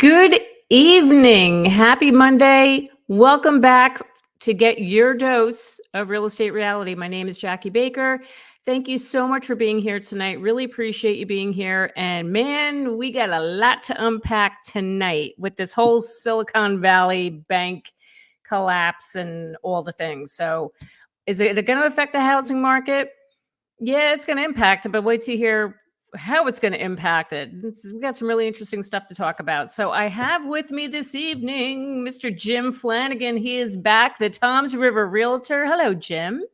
Good evening. Happy Monday. Welcome back to get your dose of real estate reality. My name is Jackie Baker. Thank you so much for being here tonight. Really appreciate you being here. And man, we got a lot to unpack tonight with this whole Silicon Valley bank collapse and all the things. So, is it going to affect the housing market? Yeah, it's going to impact it, but wait to hear how it's going to impact it. We got some really interesting stuff to talk about. So I have with me this evening Mr. Jim Flanagan. He is back, the Toms River Realtor. Hello, Jim.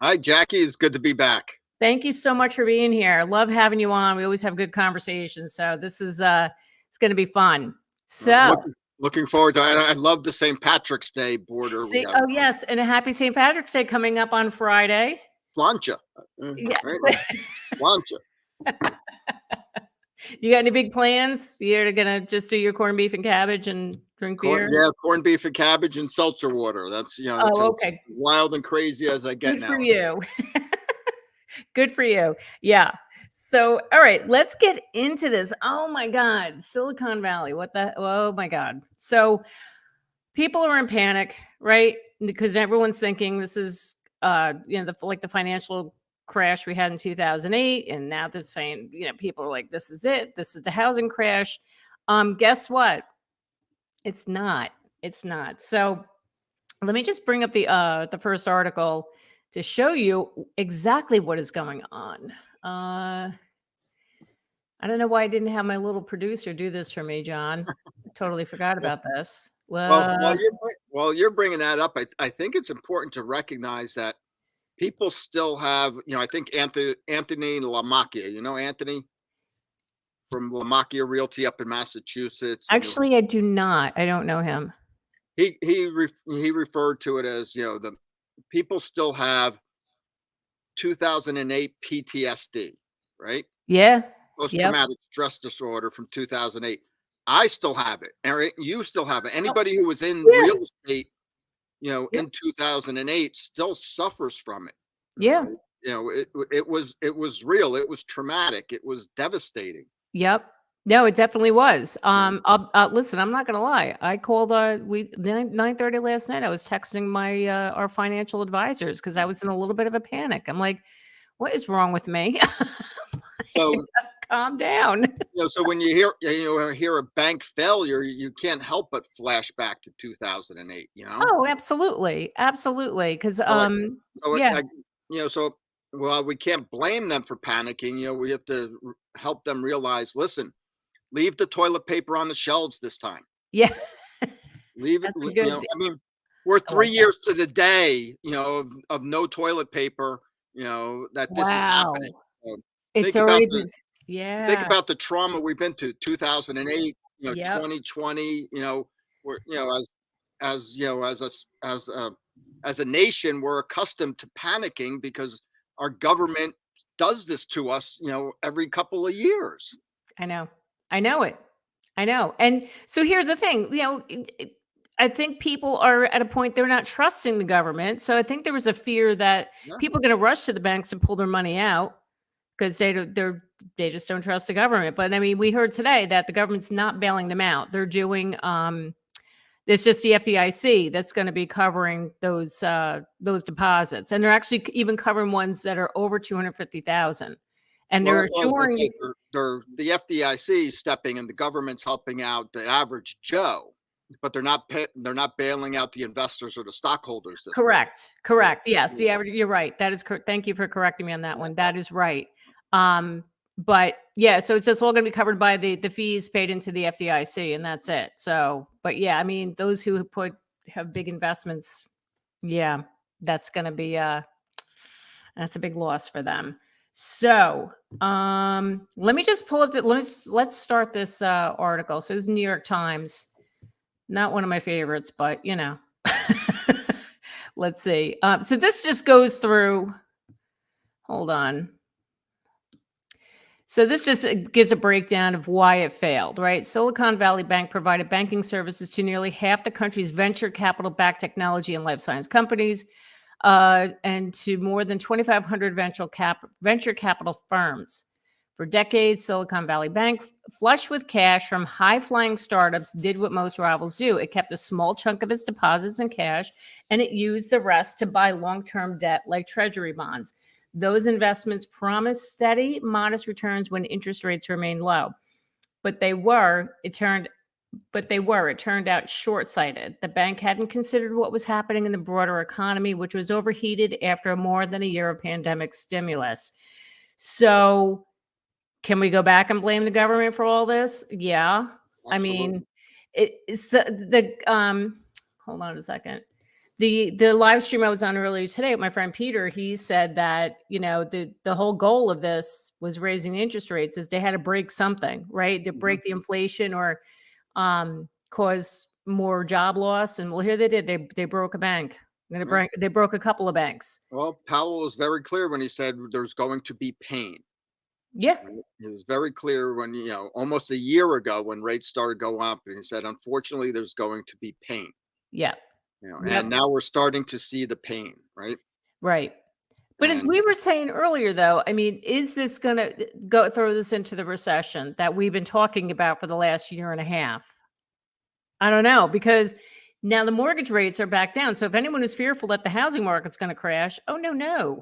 Hi, Jackie. It's good to be back. Thank you so much for being here. Love having you on. We always have good conversations. So this is it's going to be fun. So looking forward to it. I love the St. Patrick's Day border. Oh yes, and a happy St. Patrick's Day coming up on Friday. Flancha. Yeah. Right? Flancha. You got any big plans? You're gonna just do your corned beef and cabbage and drink beer? Yeah, corned beef and cabbage and seltzer water. That's that's okay. as wild and crazy as I get now. Good for you. Good for you. Yeah. So, all right, let's get into this. Oh my God, Silicon Valley. Oh my God. So people are in panic, right? Because everyone's thinking this is like the financial crash we had in 2008, and now they're saying, people are like, this is it, this is the housing crash. Guess what? It's not. So let me just bring up the first article to show you exactly what is going on. I don't know why I didn't have my little producer do this for me, John. I totally forgot about this. Well, while you're bringing that up, I think it's important to recognize that people still have, I think Anthony LaMacchia, Anthony from LaMacchia Realty up in Massachusetts. Actually, I do not. I don't know him. He referred to it as, the people still have 2008 PTSD, right? Yeah. Post-traumatic stress disorder from 2008. I still have it. Eric, you still have it. Anybody who was in real estate, in 2008 still suffers from it. Yeah. It was real. It was traumatic. It was devastating. Yep. No, it definitely was. Listen, I'm not going to lie. I called 9:30 last night. I was texting my our financial advisors because I was in a little bit of a panic. I'm like, what is wrong with me? So calm down. So when you hear a bank failure, you can't help but flash back to 2008. Oh, absolutely, because well, we can't blame them for panicking. We have to help them realize, listen, leave the toilet paper on the shelves this time. Yeah. Leave it. We're 3 years to the day, of no toilet paper, that this is happening. So it's already think about the trauma we've been to 2008, 2020, we're, as a nation, we're accustomed to panicking because our government does this to us, every couple of years. I know it. And so here's the thing, I think people are at a point they're not trusting the government. So I think there was a fear that people are going to rush to the banks to pull their money out because they just don't trust the government. But I mean, we heard today that the government's not bailing them out. They're doing it's just the FDIC that's going to be covering those deposits, and they're actually even covering ones that are over 250,000. And they're assuring the FDIC stepping and the government's helping out the average Joe, but they're not bailing out the investors or the stockholders. Correct. Yes, you're right. That is correct. Thank you for correcting me on that one. That is right. But yeah, so it's just all going to be covered by the fees paid into the FDIC, and that's it. So, but yeah, I mean, those who have big investments, that's going to be that's a big loss for them. So, let me just pull up let's start this article. So this is New York Times, not one of my favorites, but let's see. So this just goes through. Hold on. So this just gives a breakdown of why it failed, right? Silicon Valley Bank provided banking services to nearly half the country's venture capital-backed technology and life science companies, and to more than 2,500 venture capital firms. For decades, Silicon Valley Bank, flush with cash from high-flying startups, did what most rivals do. It kept a small chunk of its deposits in cash, and it used the rest to buy long-term debt like treasury bonds. Those investments promised steady, modest returns when interest rates remained low. But they were, it turned it turned out short-sighted. The bank hadn't considered what was happening in the broader economy, which was overheated after more than a year of pandemic stimulus. So, can we go back and blame the government for all this? Yeah. I Absolutely. mean, it's hold on a second. The live stream I was on earlier today with my friend Peter, he said that, the whole goal of this was raising interest rates is they had to break something, right? To Mhm. break the inflation or cause more job loss. And well, here they did. They broke a bank. Yeah. They broke a couple of banks. Well, Powell was very clear when he said there's going to be pain. Yeah. Right? It was very clear when, almost a year ago when rates started going up, and he said, unfortunately, there's going to be pain. Yeah. And Yep. now we're starting to see the pain, right? Right. But as And we were saying earlier, though, I mean, is this going to go throw this into the recession that we've been talking about for the last year and a half? I don't know, because now the mortgage rates are back down. So if anyone is fearful that the housing market's going to crash, oh no, no,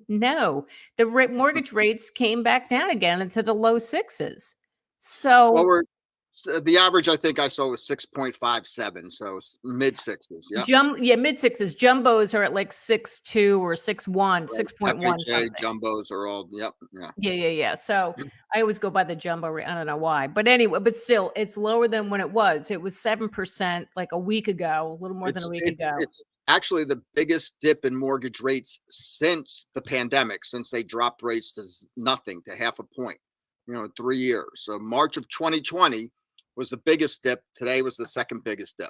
no, the mortgage rates came back down again into the low sixes. well, So the average I think I saw was 6.57, so mid sixes. Yep. mid sixes. Jumbos are at like 6.2 or 6.1, Right. 6.1 FHA something. jumbos are all, yep. Yeah. Yeah, yeah, yeah. So I always go by the jumbo rate. I don't know why, but anyway, but still, it's lower than when it was. It was 7% like a week ago, a little more than a It's week it's ago. it's actually the biggest dip in mortgage rates since the pandemic, since they dropped rates to nothing, to half a point, in 3 years. So March of 2020 was the biggest dip. Today was the second biggest dip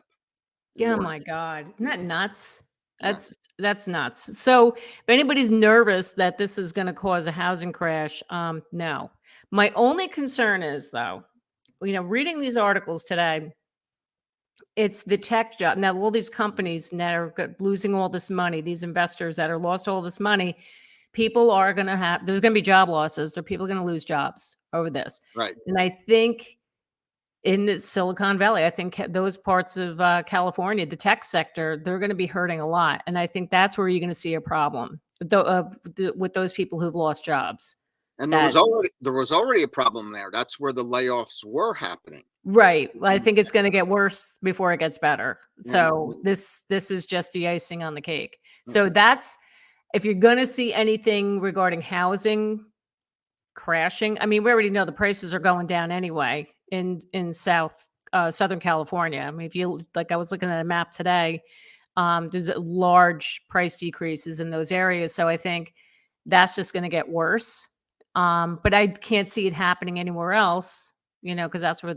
in Yeah, oh my mortgage. God. Isn't that nuts? Yeah. That's nuts. So if anybody's nervous that this is going to cause a housing crash, no. My only concern is though, reading these articles today, it's the tech job. Now, all these companies that are losing all this money, these investors that are lost all this money, people are going to there's going to be job losses. There are people going to lose jobs over this. Right. And I think in the Silicon Valley, I think those parts of California, the tech sector, they're going to be hurting a lot. And I think that's where you're going to see a problem with those people who've lost jobs. And there That was already a problem there. That's where the layoffs were happening. Right. Well, I Mhm. think it's going to get worse before it gets better. And So this is just the icing on the cake. mm, So that's if you're going to see anything regarding housing crashing. I mean, we already know the prices are going down anyway in Southern California. I mean, if you like, I was looking at a map today. There's large price decreases in those areas. So I think that's just going to get worse. But I can't see it happening anywhere else, because that's where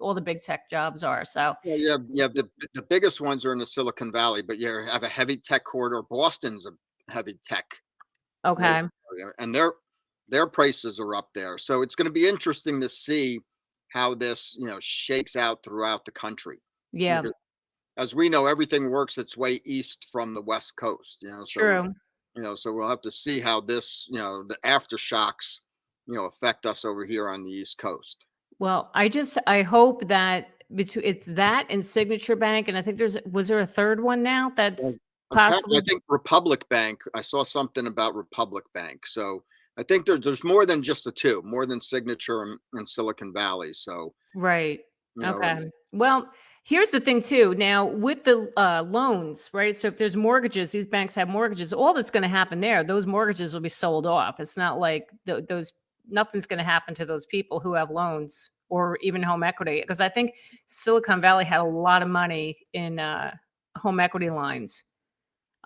all the big tech jobs are. So, well, yeah, the biggest ones are in the Silicon Valley, but you have a heavy tech corridor. Boston's a heavy tech labor okay. area, and their prices are up there. So it's going to be interesting to see how this, shakes out throughout the country. Yeah, Because as we know, everything works its way east from the West Coast, so true. so we'll have to see how this, the aftershocks, affect us over here on the East Coast. Well, I hope that between it's that and Signature Bank, and I think was there a third one now Well, that's I possibly think Republic Bank. I saw something about Republic Bank. So I think there's more than just the two, more than Signature and Silicon Valley. So right. you know, Okay. Well, here's the thing too. Now with the loans, right? So if there's mortgages, these banks have mortgages. All that's going to happen there, those mortgages will be sold off. It's not like those nothing's going to happen to those people who have loans or even home equity, because I think Silicon Valley had a lot of money in home equity lines.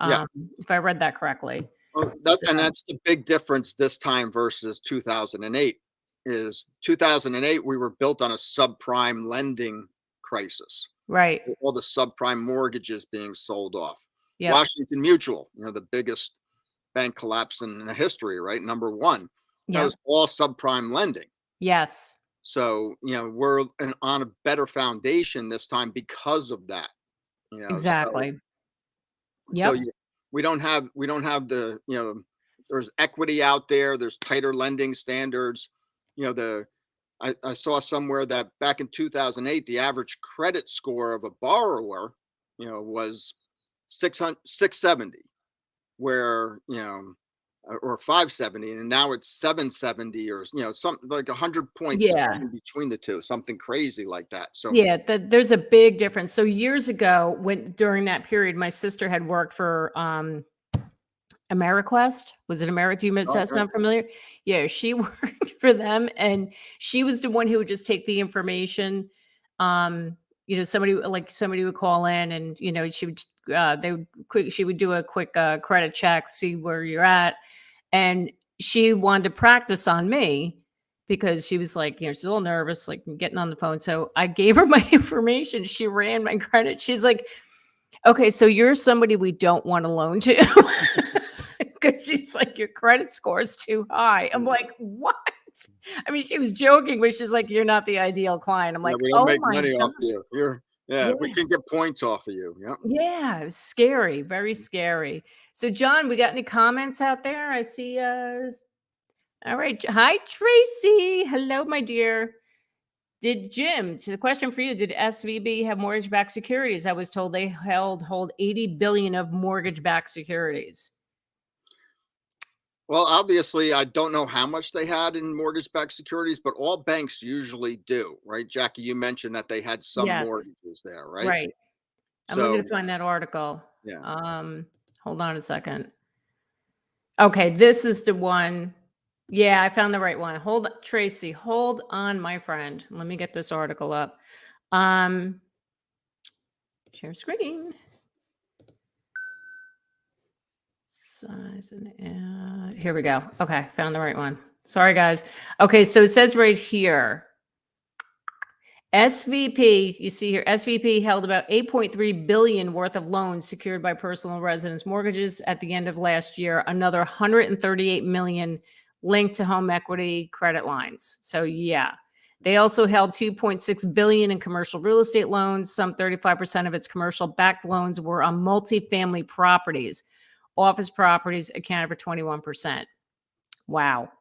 yeah. Um, if I read that correctly. Well, So, that's the big difference this time versus 2008. Is 2008 we were built on a subprime lending crisis. right. All the subprime mortgages being sold off. Yep. Washington Mutual, the biggest bank collapse in the history, right? Number one. That Yep. was all subprime lending. Yes. So, we're on a better foundation this time because of that. So Exactly. so Yep. we don't have the there's equity out there. There's tighter lending standards. You know, I saw somewhere that back in 2008, the average credit score of a borrower, was 670, where, or 570, and now it's 770, or, something like 100 points Yeah. in between the two, something crazy like that. So Yeah, there's a big difference. So years ago, during that period, my sister had worked for AmeriQuest. Was it Ameri do you does that okay. sound familiar? Yeah, she worked for them, and she was the one who would just take the information. Somebody would call in, and she would she would do a quick credit check, see where you're at, and she wanted to practice on me because she was like, she's a little nervous, like getting on the phone. So I gave her my information. She ran my credit. She's like, okay, so you're somebody we don't want to loan to. Because she's like, your credit score is too high. I'm like, what? I mean, she was joking, but she's like, you're not the ideal client. I'm Yeah, like, we don't oh make my money God. off you. Yeah. We can get points off of you. Yeah. Yeah. It was scary. Very scary. So, John, we got any comments out there? I see. All right. Hi, Tracy. Hello, my dear. The question for you, did SVB have mortgage-backed securities? I was told they hold 80 billion of mortgage-backed securities. Well, obviously, I don't know how much they had in mortgage-backed securities, but all banks usually do, right? Jackie, you mentioned that they had some Yes. mortgages there, right? Right. I'm looking So, to find that article. yeah. Hold on a second. Okay, this is the one. Yeah, I found the right one. Tracy, hold on, my friend. Let me get this article up. Share screen. Size and here we go. Okay, found the right one. Sorry, guys. Okay, so it says right here, SVP, you see here, SVP held about 8.3 billion worth of loans secured by personal residence mortgages at the end of last year. Another 138 million linked to home equity credit lines. So yeah, they also held 2.6 billion in commercial real estate loans. Some 35% of its commercial backed loans were on multifamily properties. Office properties accounted for 21%. Wow.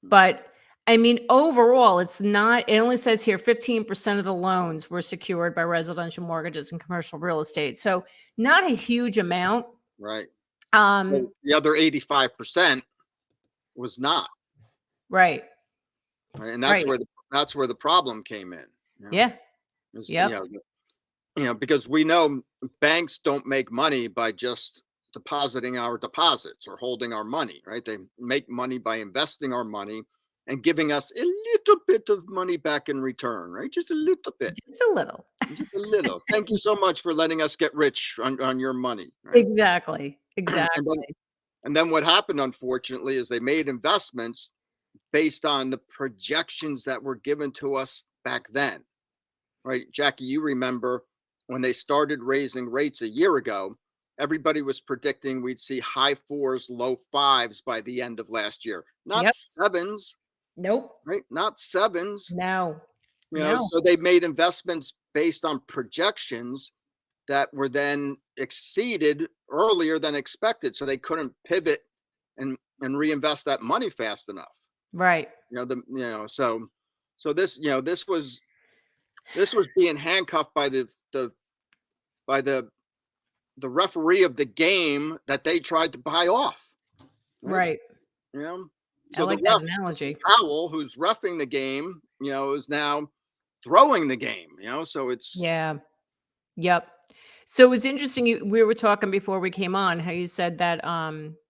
But I mean, overall, it only says here 15% of the loans were secured by residential mortgages and commercial real estate. So not a huge amount. Right. Um, So the other 85% was not, right. right? And Right. that's where the problem came in. Yeah. Is, Yep. because we know banks don't make money by just depositing our deposits or holding our money, right? They make money by investing our money and giving us a little bit of money back in return, right? Just a little bit, Just a little. just a little. Thank you so much for letting us get rich on your money, right? Exactly. And then Exactly. what happened, unfortunately, is they made investments based on the projections that were given to us back then, right? Jackie, you remember when they started raising rates a year ago, everybody was predicting we'd see high fours, low fives by the end of last year, not Yep. sevens, Nope. right? Not sevens, No. No. so they made investments based on projections that were then exceeded earlier than expected. So they couldn't pivot and reinvest that money fast enough. Right. So this was being handcuffed by by the referee of the game that they tried to buy off. Right. Right. You know, I so the like that ref, analogy. Powell, who's reffing the game, is now throwing the game, so it's Yeah. Yep. So it was interesting. We were talking before we came on how you said that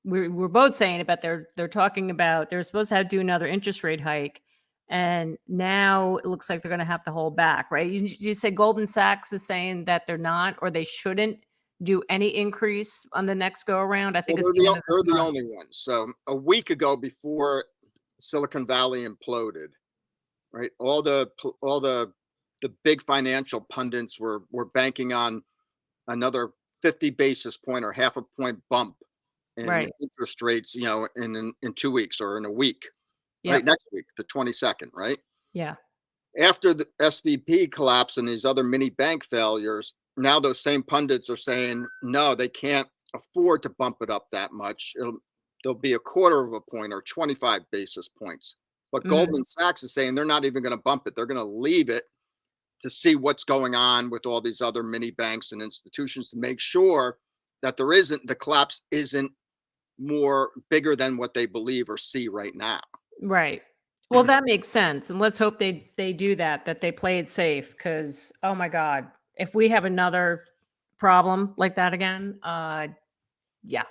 we're both saying about they're talking about they're supposed to do another interest rate hike, and now it looks like they're going to have to hold back, right? You say Goldman Sachs is saying that they're not or they shouldn't do any increase on the next go around. I well, think it's the end of they're the the month. only ones. So a week ago, before Silicon Valley imploded, right? All the big financial pundits were banking on another 50 basis point or half a point bump in Right. interest rates, in 2 weeks or in a week, right? Yep. Next week, the 22nd, right? Yeah. After the SVP collapse and these other mini bank failures, now those same pundits are saying, no, they can't afford to bump it up that much. there'll be a quarter of a point or 25 basis points. But Mhm. Goldman Sachs is saying they're not even going to bump it. They're going to leave it to see what's going on with all these other mini banks and institutions to make sure that the collapse isn't more bigger than what they believe or see right now. Right. Well, that makes sense, and let's hope they do that, that they play it safe. Because oh my god, if we have another problem like that again, yeah, Yeah,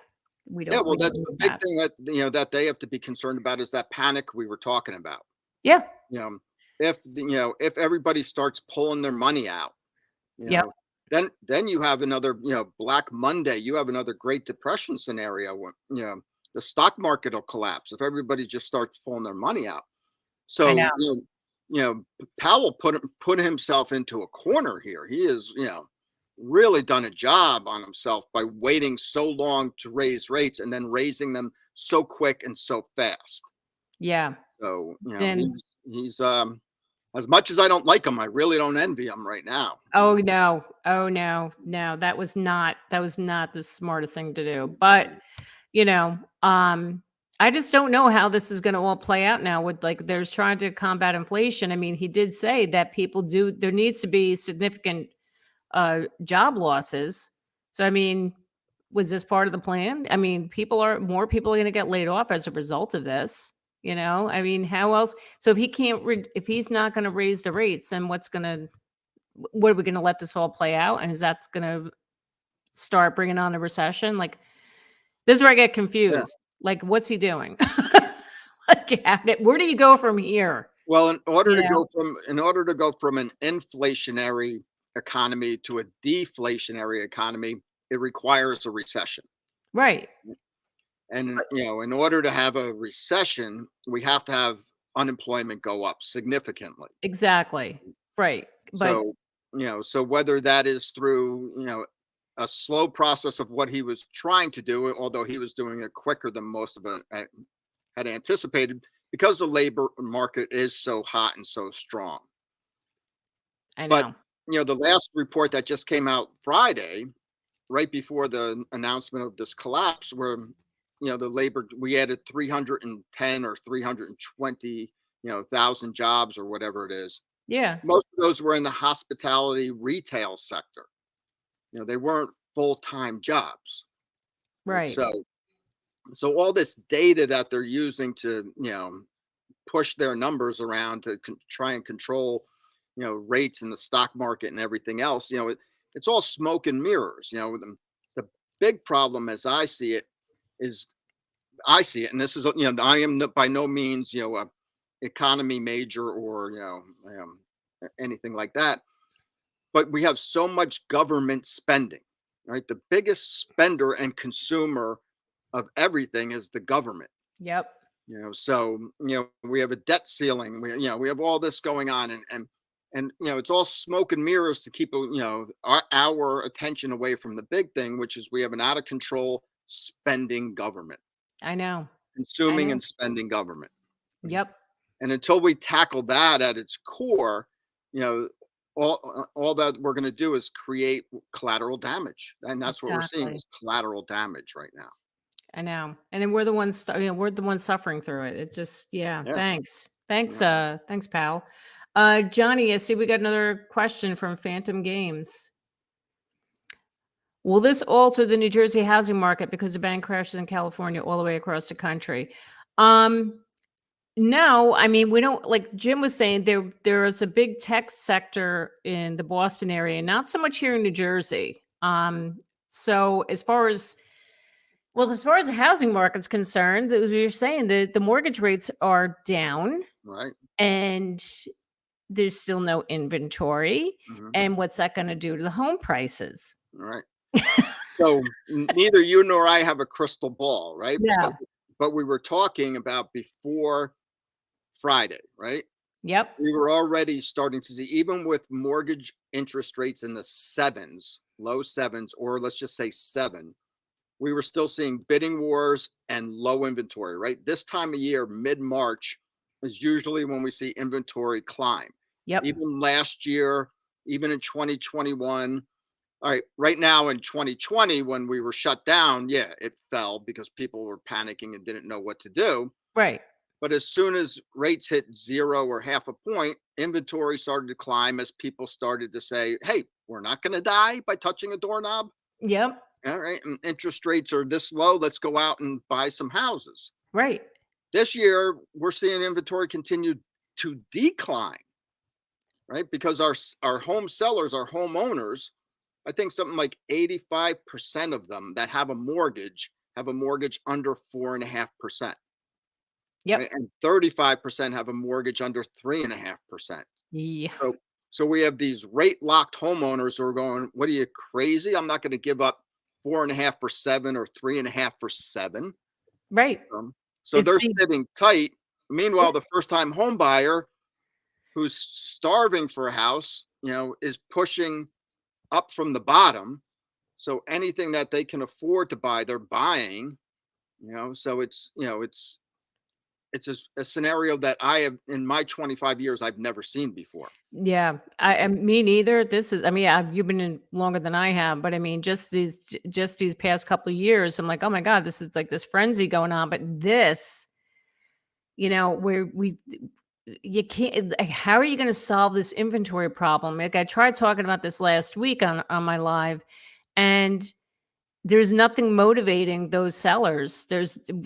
well, we don't that's need the big that. thing that that they have to be concerned about is that panic we were talking about. Yeah. You know, if everybody starts pulling their money out, you Yep. know, then you have another, Black Monday. You have another Great Depression scenario when the stock market will collapse if everybody just starts pulling their money out. I know. So Powell put himself into a corner here. He is really done a job on himself by waiting so long to raise rates and then raising them so quick and so fast. Yeah. So Then he's as much as I don't like him, I really don't envy him right now. oh, no. Oh, no. No, that was not the smartest thing to do, but, you know, I just don't know how this is gonna all play out now with, like, there's trying to combat inflation. I mean, he did say that there needs to be significant, job losses. So, I mean, was this part of the plan? I mean, more people are gonna get laid off as a result of this, you know? I mean, how else so if he's not gonna raise the rates, then what are we gonna let this all play out? And is that gonna start bringing on a recession? Like, this is where I get Yeah. confused. Like, what's he doing? Like, where do you go from here? Well, You know? in order to go from an inflationary economy to a deflationary economy, it requires a recession. Right. And in order to have a recession, we have to have unemployment go up significantly. Exactly. Right. But So whether that is through, a slow process of what he was trying to do, although he was doing it quicker than most of it had anticipated, because the labor market is so hot and so strong. I But know. the last report that just came out Friday, right before the announcement of this collapse, where the labor we added 310 or 320 thousand jobs or whatever it is. Yeah. Most of those were in the hospitality retail sector. They weren't full-time jobs, right? Right. So all this data that they're using to push their numbers around to try and control rates in the stock market and everything else, it's all smoke and mirrors. The big problem as is I see it, and this is I am by no means a economy major or anything like that, but we have so much government spending, right? The biggest spender and consumer of everything is the government. Yep. So we have a debt ceiling. We have all this going on, and it's all smoke and mirrors to keep our attention away from the big thing, which is we have an out of control spending government, I know. I consuming know. and spending government. Yep. And until we tackle that at its core, you know, all that we're going to do is create collateral damage, and that's what we're seeing Exactly. is collateral damage right now. I know. And then we're the ones suffering through it. It just yeah, Yeah, thanks. Thanks, yeah. thanks, pal. Johnny, I see we got another question from Phantom Games. Will this alter the New Jersey housing market because the bank crashes in California all the way across the country? Um, no, I mean, we don't like Jim was saying there is a big tech sector in the Boston area, not so much here in New Jersey. So as far as the housing market's concerned, as we were saying, the mortgage rates are down Right. and there's still no inventory. Hmm. And what's that going to do to the home prices? Right. So neither you nor I have a crystal ball, right? Yeah. But we were talking about before Friday, right? Yep. We were already starting to see, even with mortgage interest rates in the sevens, low sevens, or let's just say seven, we were still seeing bidding wars and low inventory, right? This time of year, mid March, is usually when we see inventory climb. Yep. Even last year, even in 2021, All right, right now in 2020, when we were shut down, yeah, it fell because people were panicking and didn't know what to do. Right. But as soon as rates hit zero or half a point, inventory started to climb as people started to say, hey, we're not going to die by touching a doorknob. Yep. All right. And interest rates are this low. Let's go out and buy some houses. Right. This year, we're seeing inventory continue to decline, right? Because our home sellers, our homeowners, I think something like 85% of them that have a mortgage under 4.5%. Yep. Right? And 35% have a mortgage under 3.5%. Yeah. So, so we have these rate locked homeowners who are going, what are you crazy? I'm not going to give up 4.5 for 7 or 3.5 for 7. Right. Um, so It's they're the sitting tight. yeah. Meanwhile, the first time home buyer who's starving for a house, is pushing up from the bottom. So anything that they can afford to buy, they're buying, so it's a scenario that I have in my 25 years I've never seen before. Yeah, I me neither. This is I mean, you've been in longer than I have, but I mean, just these past couple of years, I'm like, oh my god, this is like this frenzy going on. But this, where you can't. Like, how are you going to solve this inventory problem? Like I tried talking about this last week on my live, and there's nothing motivating those sellers.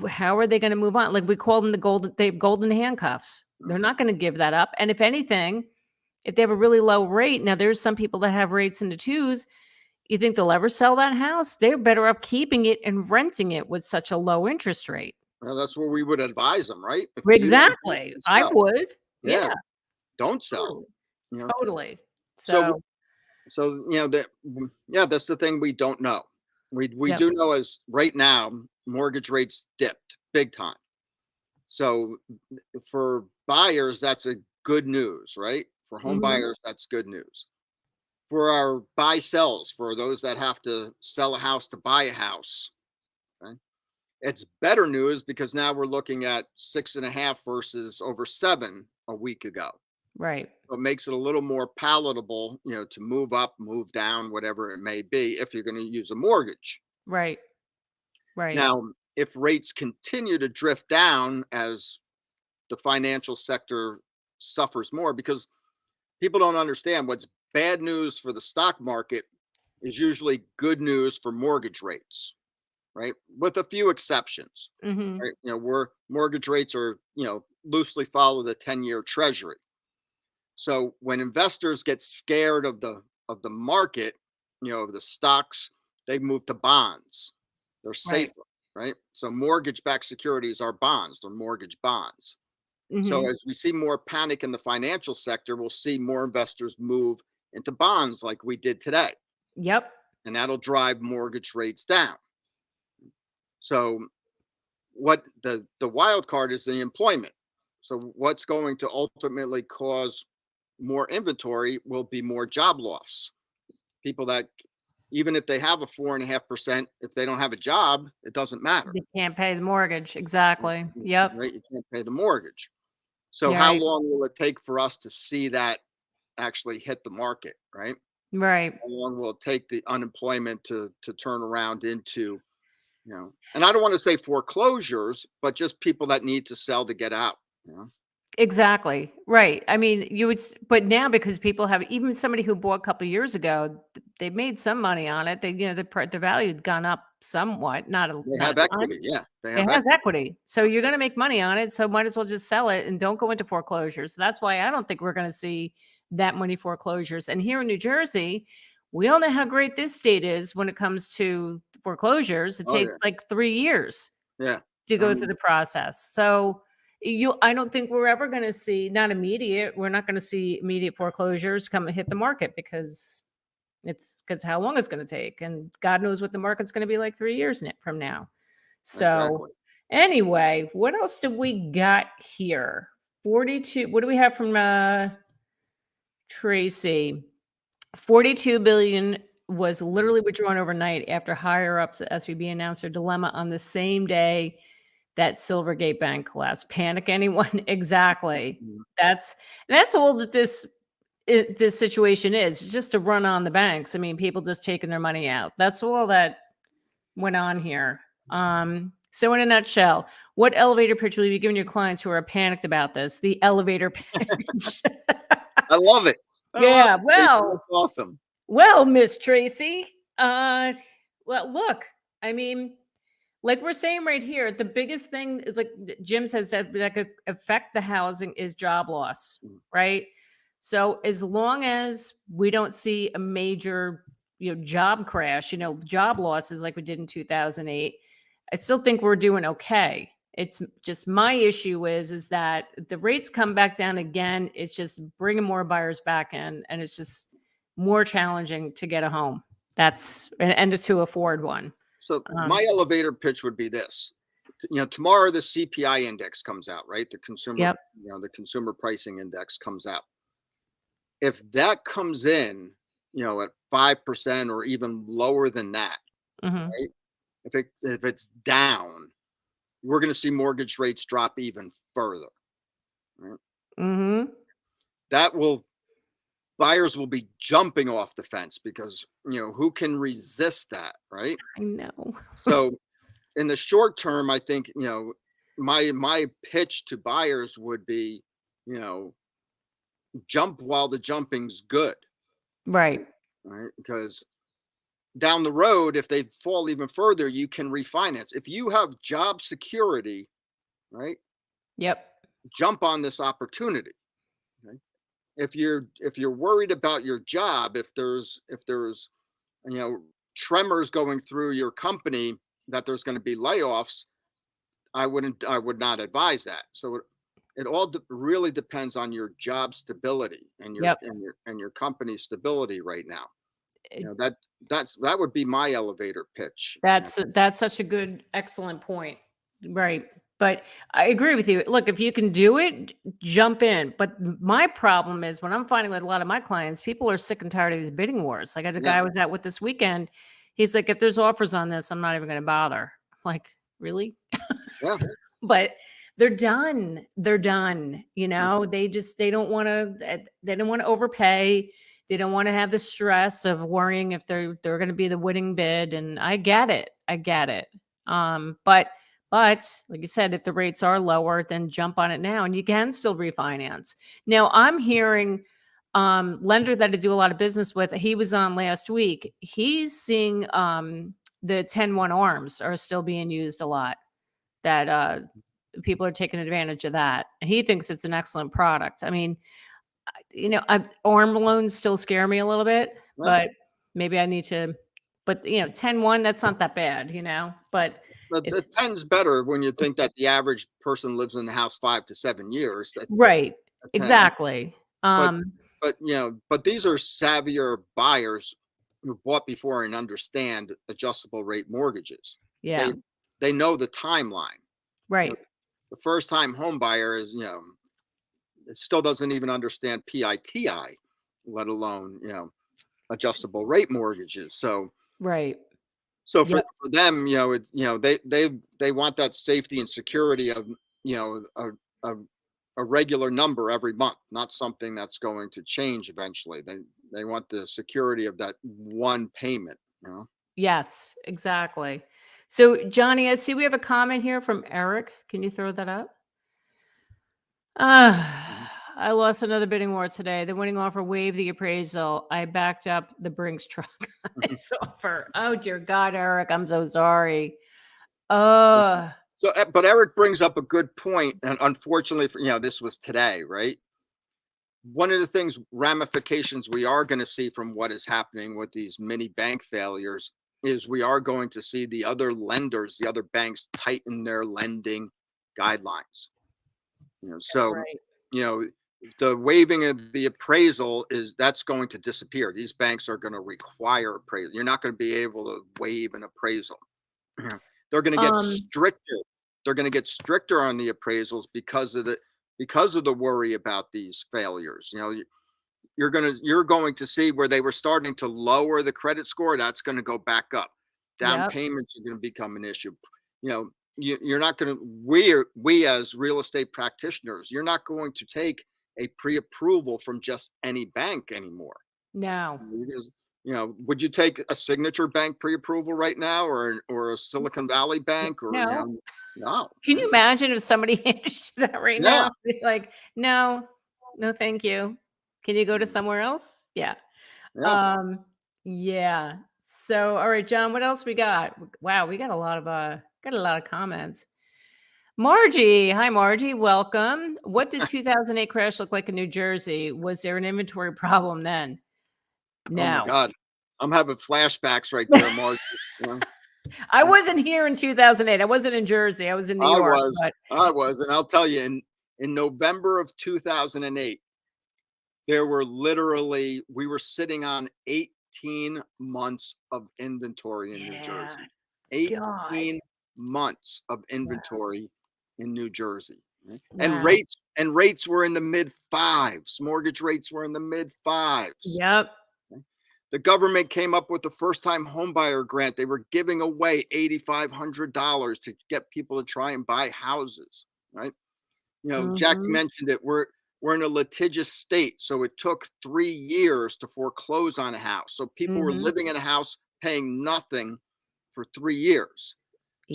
How are they going to move on? Like we call them they have golden handcuffs. They're Mhm. not going to give that up. And if anything, if they have a really low rate, now there's some people that have rates in the twos. You think they'll ever sell that house? They're better off keeping it and renting it with such a low interest rate. Well, that's where we would advise them, right? If you don't think Exactly. you I sell, would. Yeah, yeah, don't sell. totally. You know, Totally. so So, that yeah, that's the thing we don't know. We yep. do know as right now mortgage rates dipped big time. So for buyers, that's a good news, right? For home Mhm. buyers, that's good news. For our buy sells, for those that have to sell a house to buy a house, okay? It's better news because now we're looking at 6.5 versus over 7 a week ago. Right. So it makes it a little more palatable, to move up, move down, whatever it may be, if you're going to use a mortgage. Right. Right. Now, if rates continue to drift down as the financial sector suffers more, because people don't understand what's bad news for the stock market is usually good news for mortgage rates, right? With a few exceptions, Mhm. right? Where mortgage rates are, loosely follow the 10-year treasury. So when investors get scared of the market, of the stocks, they move to bonds. They're Right. safer, right? So mortgage-backed securities are bonds, they're mortgage bonds. So Mhm. as we see more panic in the financial sector, we'll see more investors move into bonds like we did today, Yep. and that'll drive mortgage rates down. So what the wild card is the employment. So what's going to ultimately cause more inventory will be more job loss. People that even if they have a 4.5%, if they don't have a job, it doesn't matter. They can't pay the mortgage. Exactly. Yep. Right? You can't pay the mortgage. So Yeah. how Right. long will it take for us to see that actually hit the market, right? Right. How long will it take the unemployment to turn around into, and I don't want to say foreclosures, but just people that need to sell to get out, you know? Exactly. Right. I mean, but now because people have even somebody who bought a couple of years ago, they made some money on it. The value had gone up somewhat, They not have a ton. equity. Yeah, they It have has equity. equity. So you're going to make money on it. So might as well just sell it and don't go into foreclosures. So that's why I don't think we're going to see that many foreclosures. And here in New Jersey, we all know how great this state is when it comes to foreclosures. It Oh takes yeah, like 3 years yeah. to I go through mean, the process. So I don't think we're ever going to see not immediate. We're not going to see immediate foreclosures come and hit the market because how long it's going to take, and God knows what the market's going to be like 3 years from now. So exactly. anyway, what else do we got here? 42. What do we have from Tracy? 42 billion was Mhm, literally withdrawn overnight after higher ups at SVB announced their dilemma on the same day that Silvergate Bank collapsed. Panic anyone? Exactly. mhm. That's that's all that this. this situation is just to run on the banks. I mean, people just taking their money out. That's all that went on here. So in a nutshell, what elevator pitch will you be giving your clients who are panicked about this? The elevator pitch. I love it. I love Yeah. it, Tracy. Well, That's awesome. Miss Tracy. Well, look, I mean, like we're saying right here, the biggest thing is like Jim says that could affect the housing is job loss, right? So as long as we don't see a major, job crash, job losses like we did in 2008, I still think we're doing okay. It's just my issue is that the rates come back down again. It's just bringing more buyers back in, and it's just more challenging to get a home. That's and to afford one. So my elevator pitch would be this. Tomorrow the CPI index comes out, right? The consumer, Yep. the consumer pricing index comes out. If that comes in, at 5% or even lower than that, Mhm. right? If it's down, we're going to see mortgage rates drop even further. Right? Mhm. Buyers will be jumping off the fence because who can resist that, right? I know. So in the short term, I think my pitch to buyers would be, jump while the jumping's good, Right. right? Because down the road, if they fall even further, you can refinance. If you have job security, right, Yep. jump on this opportunity. Right? If you're worried about your job, if there's tremors going through your company, that there's going to be layoffs, I would not advise that. So it all really depends on your job stability and your Yep. and your company stability right now. It- That would be my elevator pitch. that's such a good, excellent point. Right. But I agree with you. Look, if you can do it, jump in. But my problem is when I'm finding with a lot of my clients, people are sick and tired of these bidding wars. Like I had a guy Yeah, I was out with this weekend. He's like, if there's offers on this, I'm not even going to bother. I'm like, really? yeah. But they're done. They're done. Mm. They don't want to overpay. They don't want to have the stress of worrying if they're going to be the winning bid. And I get it. I get it. But like you said, if the rates are lower, then jump on it now, and you can still refinance. Now I'm hearing lender that I do a lot of business with. He was on last week. He's seeing the 10-1 arms are still being used a lot, that people are taking advantage of that. And he thinks it's an excellent product. I mean, arm loans still scare me a little bit, Well, but maybe I need to, but 10-1, that's not that bad, but but the it's 10 is better when you think that the average person lives in the house 5 to 7 years. That right. a 10, Exactly. but but these are savvier buyers who bought before and understand adjustable rate mortgages. Yeah. They they know the timeline. You know, Right. the first time home buyer is, it still doesn't even understand PITI, let alone, adjustable rate mortgages. Right. So for, Yep. for them, they want that safety and security of, you know, a regular number every month, not something that's going to change eventually. They want the security of that one payment. Yes, exactly. So Johnny, I see we have a comment here from Eric. Can you throw that up? Mhm. I lost another bidding war today. The winning offer waived the appraisal. I backed up the Brinks truck on this offer. Oh dear God, Eric, I'm so sorry. So, Uh but Eric brings up a good point, and unfortunately, this was today, right? One of the things, ramifications we are going to see from what is happening with these mini bank failures is we are going to see the other lenders, the other banks tighten their lending guidelines. that's So, right. you know, the waiving of the appraisal that's going to disappear. These banks are going to require appraisal. You're not going to be able to waive an appraisal. They're going to get Um stricter. They're going to get stricter on the appraisals because of the worry about these failures. You're going to see where they were starting to lower the credit score. That's going to go back up. Down yep. payments are going to become an issue. You're not going to. We as real estate practitioners, you're not going to take a pre-approval from just any bank anymore. No. Would you take a Signature Bank pre-approval right now, or a Silicon Valley Bank, or No. no, Can right? you imagine if somebody handed you that right Yeah, now? Be like, "No, no, thank you. Can you go to mm, somewhere else?" Yeah. yeah. Um, yeah. So, all right, John, what else we got? Wow, we got a lot of comments. Margie, hi Margie, welcome. What did 2008 crash look like in New Jersey? Was there an inventory problem then? Oh my No. God, I'm having flashbacks right there, Mark. Yeah. I wasn't here in 2008. I wasn't in Jersey. I was in New I York, was, but I was, and I'll tell you, in November of 2008, there were literally we were sitting on 18 months of inventory in New yeah, Jersey. God. 18 months of inventory in New Jersey. Right? And Wow. rates were in the mid fives. Mortgage rates were in the mid fives. Yep. The government came up with the first time homebuyer grant. They were giving away $8,500 to get people to try and buy houses, right? Jackie Mhm. mentioned it. We're in a litigious state, so it took 3 years to foreclose on a house. So people were Mhm. living in a house paying nothing for 3 years.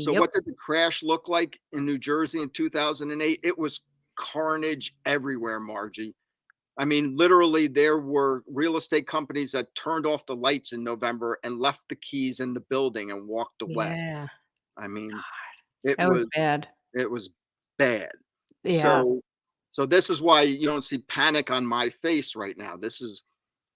So Yep. what did the crash look like in New Jersey in 2008? It was carnage everywhere, Margie. I mean, literally, there were real estate companies that turned off the lights in November and left the keys in the building and walked away. Yeah. I mean, it That was was bad. it was bad. Yeah. So this is why you don't see panic on my face right now. This is,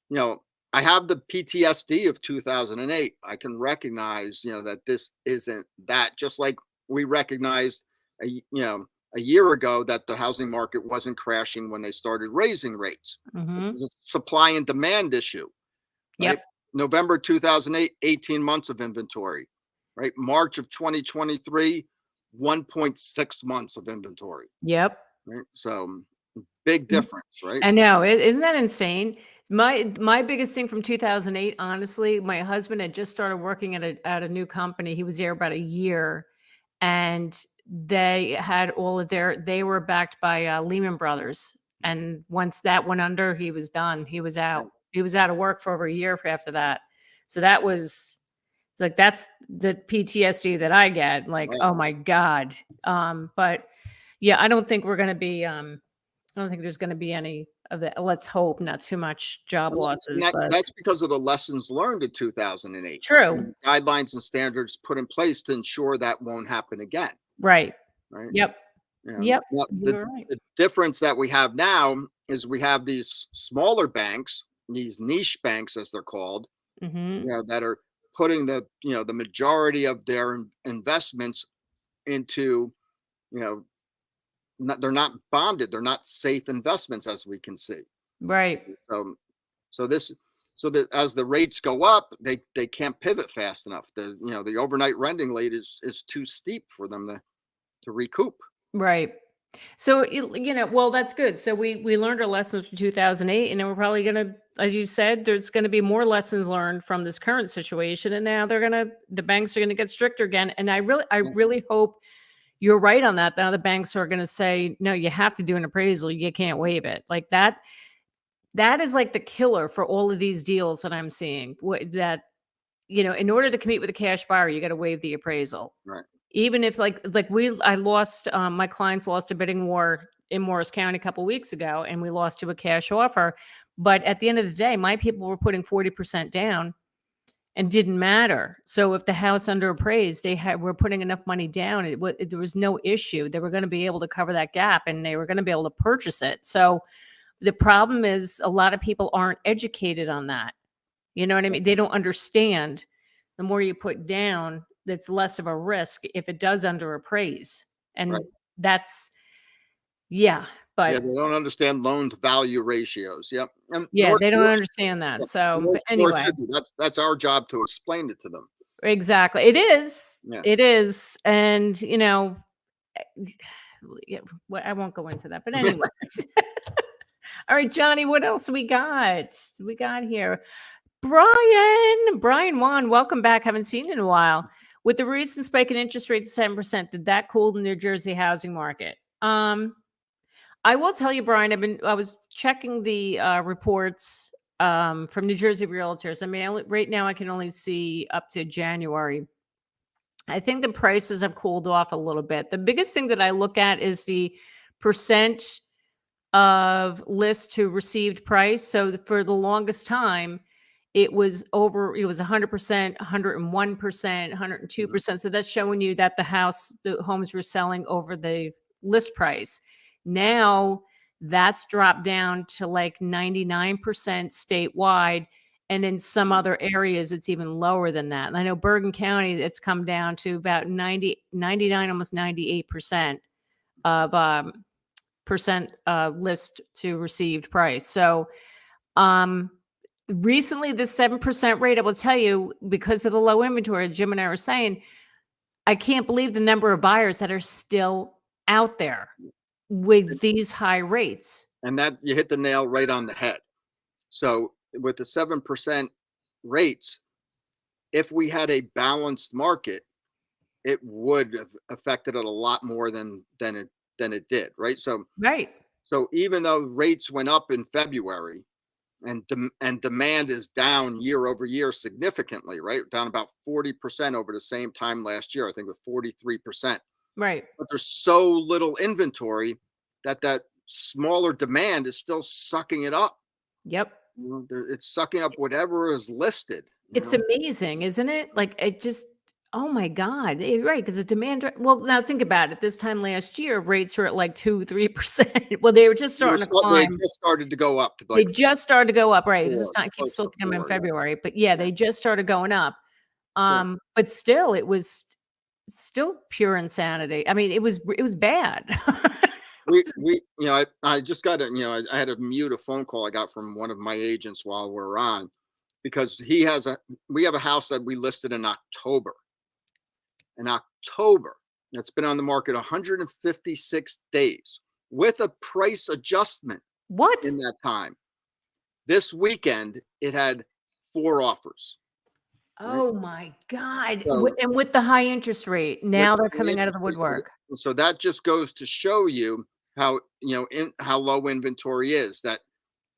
you know, I have the PTSD of 2008. I can recognize, that this isn't that, just like we recognized a year ago that the housing market wasn't crashing when they started raising rates. This Mhm. is a supply and demand issue, right? Yep. November 2008, 18 months of inventory, right? March of 2023, 1.6 months of inventory, Yep. right? So big Mm. difference, right? I know. Isn't that insane? My biggest thing from 2008, honestly, my husband had just started working at a new company. He was there about a year, and they were backed by Lehman Brothers. And once that went under, he was done. He was out. Right, He was out of work for over a year after that. So that was like that's the PTSD that I get. Like, right. oh my God. But yeah, I don't think we're gonna be I don't think there's gonna be any of that. Let's hope not too much job And losses, but that's because of the lessons learned in 2008 true. and guidelines and standards put in place to ensure that won't happen again, Right. right? Yep. Yep. Now You're right. the difference that we have now is we have these smaller banks, these niche banks as they're called, Mhm. that are putting the majority of their investments into, you know, they're not bonded, they're not safe investments as we can see. Right. So so this so that as the rates go up, they can't pivot fast enough. The overnight renting rate is too steep for them to recoup. Right. So, well, that's good. So we learned our lessons from 2008, and then we're probably gonna, as you said, there's gonna be more lessons learned from this current situation, and now the banks are gonna get stricter again. And I Yeah, really hope you're right on that. Now the banks are gonna say, no, you have to do an appraisal. You can't waive it. Like that. That is like the killer for all of these deals that I'm seeing. That in order to compete with a cash buyer, you got to waive the appraisal. right, Even if I lost, my clients lost a bidding war in Morris County a couple weeks ago, and we lost to a cash offer. But at the end of the day, my people were putting 40% down and didn't matter. So if the house under appraised, were putting enough money down. There was no issue. They were going to be able to cover that gap, and they were going to be able to purchase it. So the problem is a lot of people aren't educated on that. You know what I right, mean? They don't understand the more you put down, that's less of a risk if it does under appraise. right. And that's, yeah, Yeah, but they don't understand loan to value ratios. Yep, and yeah, they don't understand that. So, but nor anyway, should we. That's our job to explain it to them. exactly. It is. Yeah. It is. And, yeah, I won't go into that. But anyway. All right, Johnny, what else we got here? Brian Wan, welcome back. Haven't seen you in a while. With the recent spike in interest rates to 7%, did that cool the New Jersey housing market? I will tell you, Brian, I was checking the reports from New Jersey Realtors. I mean, right now I can only see up to January. I think the prices have cooled off a little bit. The biggest thing that I look at is the percent of list to received price. So for the longest time, it was 100%, 101%, Mhm. 102%. So that's showing you that the homes were selling over the list price. Now that's dropped down to like 99% statewide. And in some other areas, it's even lower than that. And I know Bergen County, it's come down to about 99, almost 98% of list to received price. So um recently this 7% rate, I will tell you, because of the low inventory, Jim and I were saying, I can't believe the number of buyers that are still out there with these high rates. And that you hit the nail right on the head. So with the 7% rates, if we had a balanced market, it would have affected it a lot more than it did, right? Right. So even though rates went up in February and demand is down year over year significantly, right? Down about 40% over the same time last year, I think with 43%. Right. But there's so little inventory that smaller demand is still sucking it up. Yep. It's sucking up whatever is listed, you It's know. amazing, isn't it? Like, it just oh my god. Right, because the demand well, now think about it. This time last year, rates were at like 2, 3%. Well, they were just starting to They had climb. just started to go up to They like just started to go up, right. It was just four, not keep close still to thinking I'm in four. Yeah, February, but yeah, yeah. they just started going up. So But still, it was still pure insanity. I mean, it was bad. I just got I had to mute a phone call I got from one of my agents while we're on because we have a house that we listed in October. In October, it's been on the market 156 days with a price adjustment What? in that time. This weekend, it had 4 offers, right? Oh my god. So And with the high interest rate, with now they're the coming out of interest the rate, woodwork. so that just goes to show you how how low inventory is. That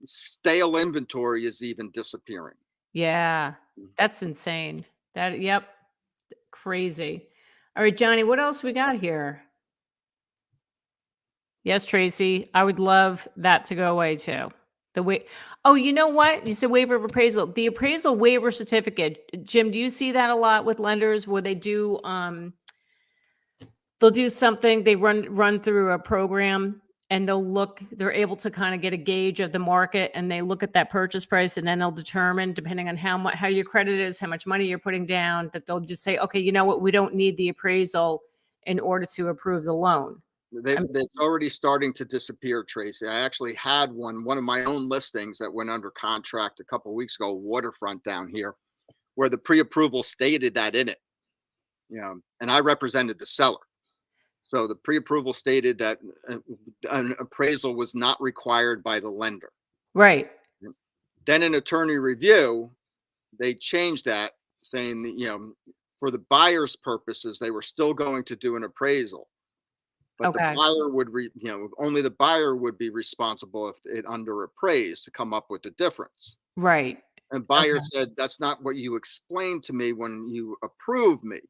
stale inventory is even disappearing. Yeah. That's insane. Yep, crazy. All right, Johnny, what else we got here? Yes, Tracy, I would love that to go away too. The way Oh, you know what? You said waiver of appraisal. The appraisal waiver certificate. Jim, do you see that a lot with lenders where they'll do something, they run through a program and they're able to kind of get a gauge of the market and they look at that purchase price and then they'll determine, depending on how your credit is, how much money you're putting down, that they'll just say, okay, you know what, we don't need the appraisal in order to approve the loan. I mean, It's already starting to disappear, Tracy. I actually had one of my own listings that went under contract a couple of weeks ago, waterfront down here, where the pre-approval stated that in it. And I represented the seller. So the pre-approval stated that an appraisal was not required by the lender. right. Then in attorney review, they changed that, saying that, for the buyer's purposes, they were still going to do an appraisal, but the Okay. buyer would, only the buyer would be responsible if it under appraised to come up with the difference. Right. And buyer Okay. said, that's not what you explained to me when you approved me.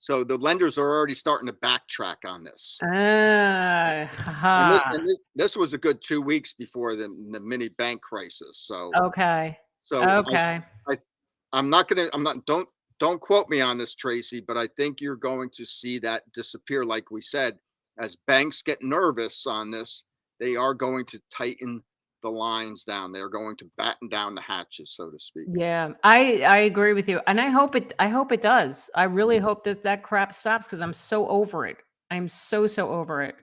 So the lenders are already starting to backtrack on this. And this, Haha. and this, this was a good 2 weeks before the mini bank crisis. So, Okay. so Okay. I, I'm not, don't quote me on this, Tracy, but I think you're going to see that disappear. Like we said, as banks get nervous on this, they are going to tighten the lines down. They're going to batten down the hatches, so to speak. Yeah, I agree with you, and I hope it does. I really hope that crap stops because I'm so over it. I'm so over it.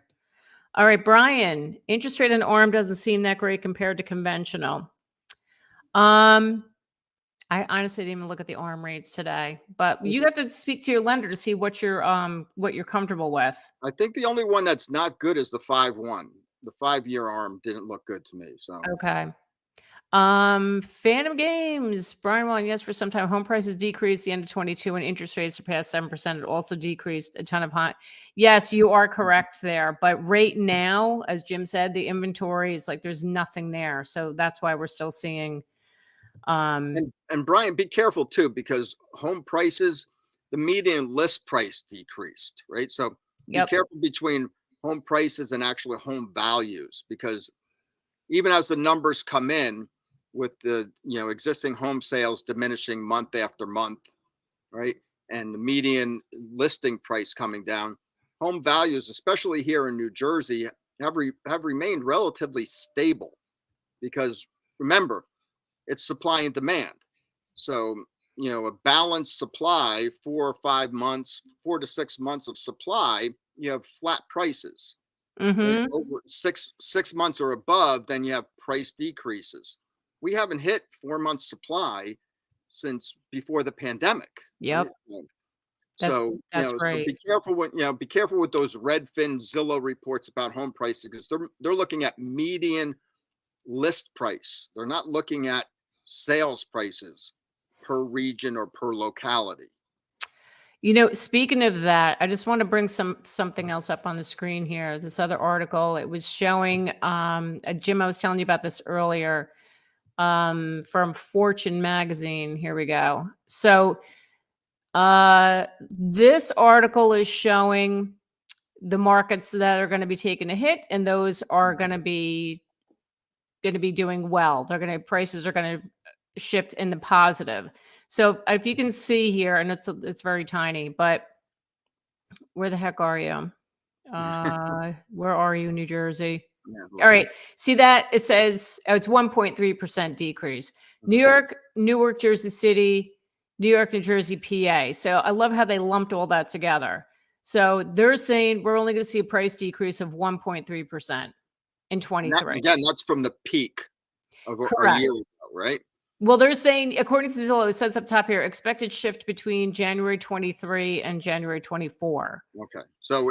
All right, Brian, interest rate on ARM doesn't seem that great compared to conventional. Um, I honestly didn't even look at the ARM rates today, but you have to speak to your lender to see what you're comfortable with. I think the only one that's not good is the 5-1. The 5-year arm didn't look good to me. So Okay. Phantom Games, Brian Wallen, yes, for some time, home prices decreased the end of 22 when interest rates surpassed 7%. It also decreased a ton of high. Yes, you are correct there. But right now, as Jim said, the inventory is like there's nothing there. So that's why we're still seeing And Brian, be careful too, because home prices, the median list price decreased, right? So be yep. careful between home prices and actually home values, because even as the numbers come in with the existing home sales diminishing month after month, right? And the median listing price coming down, home values, especially here in New Jersey, have remained relatively stable because remember, it's supply and demand. So, a balanced supply, 4 or 5 months, 4 to 6 months of supply, you have flat prices, right? Mm-hmm. Over six months or above, then you have price decreases. We haven't hit 4 months supply since before the pandemic, right? Yep. That's So, that's so right. be careful with those Redfin Zillow reports about home prices because they're looking at median list price. They're not looking at sales prices per region or per locality. Speaking of that, I just want to bring something else up on the screen here. This other article, it was showing Jim, I was telling you about this earlier, from Fortune magazine. Here we go. So this article is showing the markets that are going to be taking a hit and those are going to be doing well. Prices are going to shift in the positive. So if you can see here, and it's very tiny, but where the heck are you? Where are you, New Jersey? Yeah, All right. See that? It says it's 1.3% decrease. New York, Newark, Jersey City, New York, New Jersey, PA. So I love how they lumped all that together. So they're saying we're only going to see a price decrease of 1.3% in and that, 23. again, that's from the peak of a year Correct. ago, right? Well, they're saying, according to Zillow, it says up top here, expected shift between January 23 and January 24. Okay. So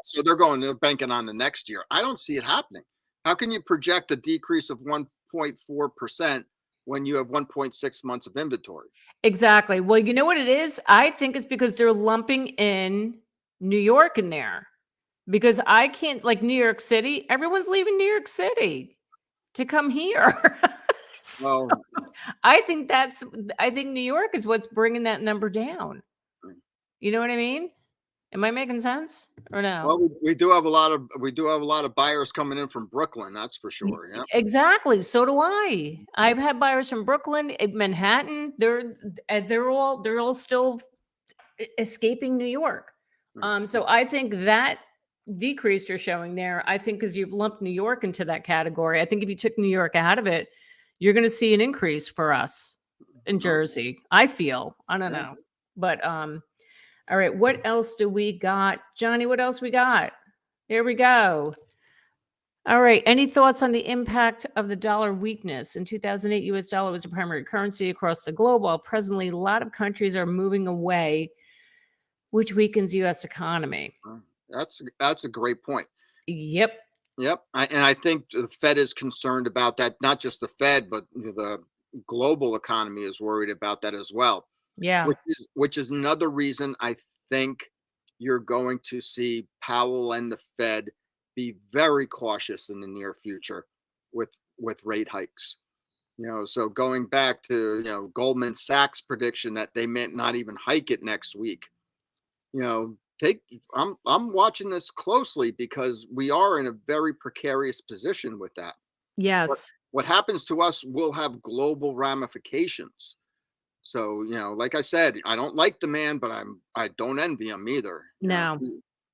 So they're banking on the next year. I don't see it happening. How can you project a decrease of 1.4% when you have 1.6 months of inventory? exactly. Well, you know what it is? I think it's because they're lumping in New York in there because I can't, like New York City, everyone's leaving New York City to come here. So Well, I think New York is what's bringing that number down. You know what I mean? Am I making sense or no? well, we do have a lot of buyers coming in from Brooklyn, that's for sure. Yeah. Exactly. So do I. I've had buyers from Brooklyn, Manhattan. They're all still escaping New York. So I think that decrease you're showing there, I think because you've lumped New York into that category. I think if you took New York out of it, you're going to see an increase for us in Jersey. I feel. I don't Yeah. know. But all right, what else do we got? Johnny, what else we got? Here we go. All right. Any thoughts on the impact of the dollar weakness? In 2008, US dollar was the primary currency across the globe, while presently a lot of countries are moving away, which weakens US economy. That's a great point. Yep. Yep. And I think the Fed is concerned about that. Not just the Fed, but the global economy is worried about that as well. Yeah. Which is another reason I think you're going to see Powell and the Fed be very cautious in the near future with rate hikes. So going back to Goldman Sachs prediction that they may not even hike it next week. Take I'm watching this closely because we are in a very precarious position with that. What Yes. what happens to us will have global ramifications. So, like I said, I don't like the man, but I don't envy him either. No.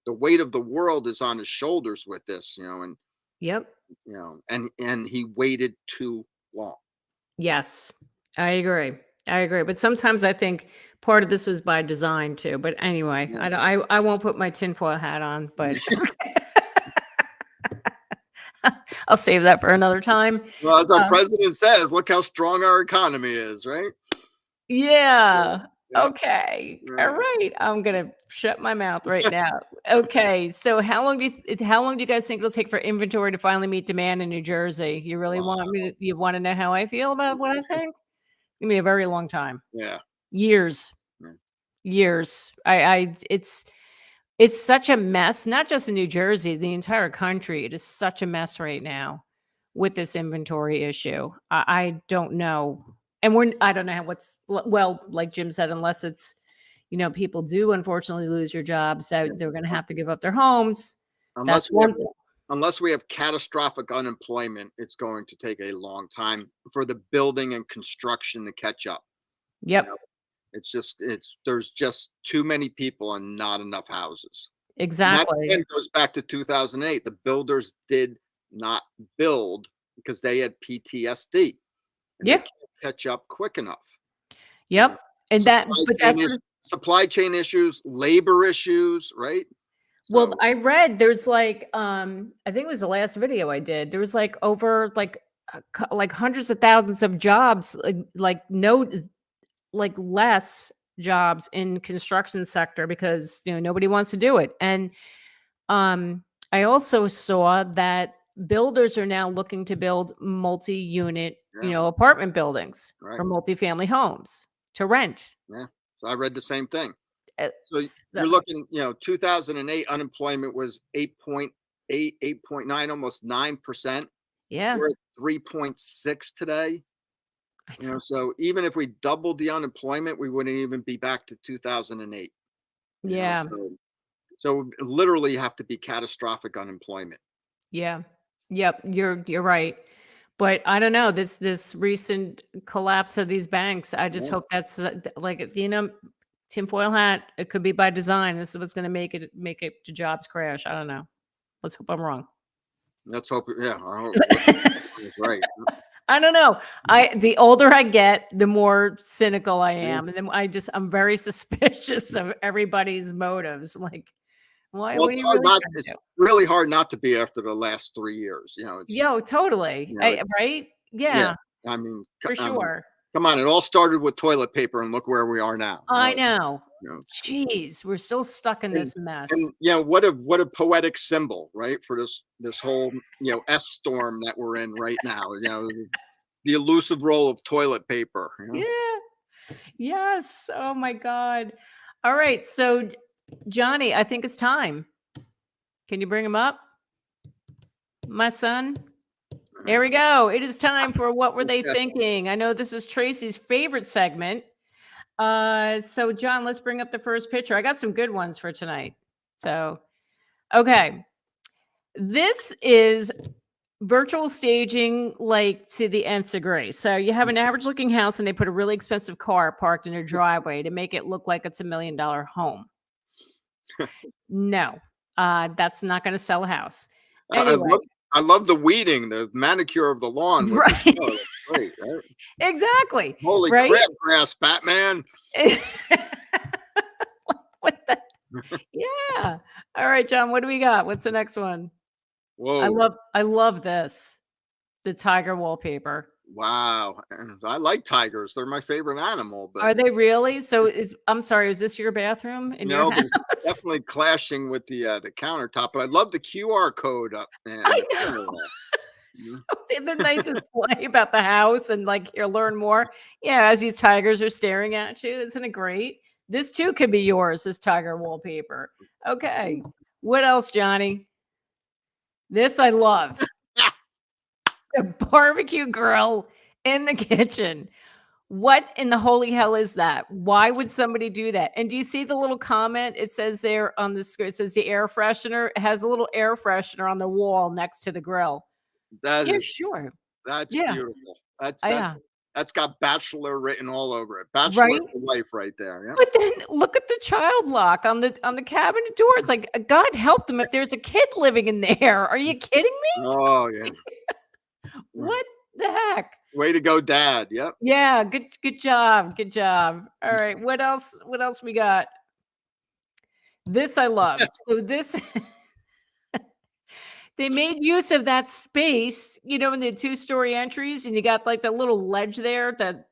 The weight of the world is on his shoulders with this, and Yep. and he waited too long. Yes. I agree. I agree. But sometimes I think part of this was by design too. But anyway, Yeah. I won't put my tinfoil hat on, but I'll save that for another time. Well, as our Uh, president says, look how strong our economy is, right? yeah. Yep. Okay. All Right. right. I'm gonna shut my mouth right now. Okay. So how long do you guys think it'll take for inventory to finally meet demand in New Jersey? You really want Wow. me to you wanna know how I feel about what I think? Give me a very long time. Yeah. Years. Yeah. Years. I it's such a mess, not just in New Jersey, the entire country. It is such a mess right now with this inventory issue. I don't know. And I don't know how well, like Jim said, unless it's, people do unfortunately lose your jobs, so Yeah. they're going to have to give up their homes. That's Unless we have one thing. unless we have catastrophic unemployment, it's going to take a long time for the building and construction to catch up. You know, Yep, there's just too many people and not enough houses. And that exactly. again goes back to 2008. The builders did not build because they had PTSD and they Yeah, can't catch up quick enough. You know, yep. And but that's what supply chain issues, labor issues, right? Well, So I read there's like, I think it was the last video I did. There was like over like hundreds of thousands of jobs, like no, like less jobs in construction sector because nobody wants to do it. And I also saw that builders are now looking to build multi-unit, yeah, apartment buildings or right. multifamily homes to rent. Yeah. So I read the same thing. So So, you're looking, 2008 unemployment was 8.8, 8.9, almost 9%. yeah, We're at 3.6 today. I know. So even if we doubled the unemployment, we wouldn't even be back to 2008. Yeah. So literally have to be catastrophic unemployment. Yeah. Yep, you're right. But I don't know, this recent collapse of these banks, I just Yeah, hope that's, like, tinfoil hat, it could be by design. This is what's gonna make it the jobs crash. I don't know. Let's hope I'm wrong. let's hope. Yeah, I hope that's right. I don't know. The older I get, the more cynical I Yeah. am, and then I'm very suspicious of everybody's motives. Like, why Well, what are you really trying to it's do? really hard not to be after the last 3 years. Yo, totally. It's Right? yeah. Yeah, I mean, for sure. come on, it all started with toilet paper, and look where we are now. I know. You know, Jeez, we're still stuck in and this mess. and what a poetic symbol, right, for this whole S storm that we're in right now. The elusive role of toilet paper. Yeah. Yes. Oh my god. All right, so Johnny, I think it's time. Can you bring him up, my son? There we go. It is time for What Were They Yeah. Thinking? I know this is Tracy's favorite segment. So John, let's bring up the first picture. I got some good ones for tonight. So, okay. This is virtual staging, like, to the nth degree. So you have an average looking house and they put a really expensive car parked in your driveway to make it look like it's $1 million home. No, that's not going to sell a house. I Anyway, love I love the weeding, the manicure of the lawn with the right? snow. That's great, right? Exactly. Holy Right? crabgrass, Batman! What the? Yeah. All right, John. What do we got? What's the next one? I Whoa, love. I love this. The tiger wallpaper. wow! And I like tigers; they're my favorite animal. But Are they really? So I'm sorry, is this your bathroom in your no, but it's house? definitely clashing with the countertop. But I love the QR code up in I the know. corner there. Mhm. The nice display about the house and like you'll learn more. Yeah, as these tigers are staring at you. Isn't it great? This too could be yours, this tiger wallpaper. Okay. What else, Johnny? This I love. A barbecue grill in the kitchen. What in the holy hell is that? Why would somebody do that? And do you see the little comment? It says there on the screen, it says the air freshener. It has a little air freshener on the wall next to the grill. That Yeah, is sure. that's Yeah. beautiful. That's Yeah. that's that's got bachelor written all over it. Bachelor Right? for life, right there. Yep. But then look at the child lock on the cabinet door. It's like, God help them if there's a kid living in there. Are you kidding Oh yeah. me? What the heck? Way to go, Dad. Yep. Yeah, good job. Good job. All right. What else we got? This I love. So this they made use of that space, in the two-story entries, and you got like the little ledge there that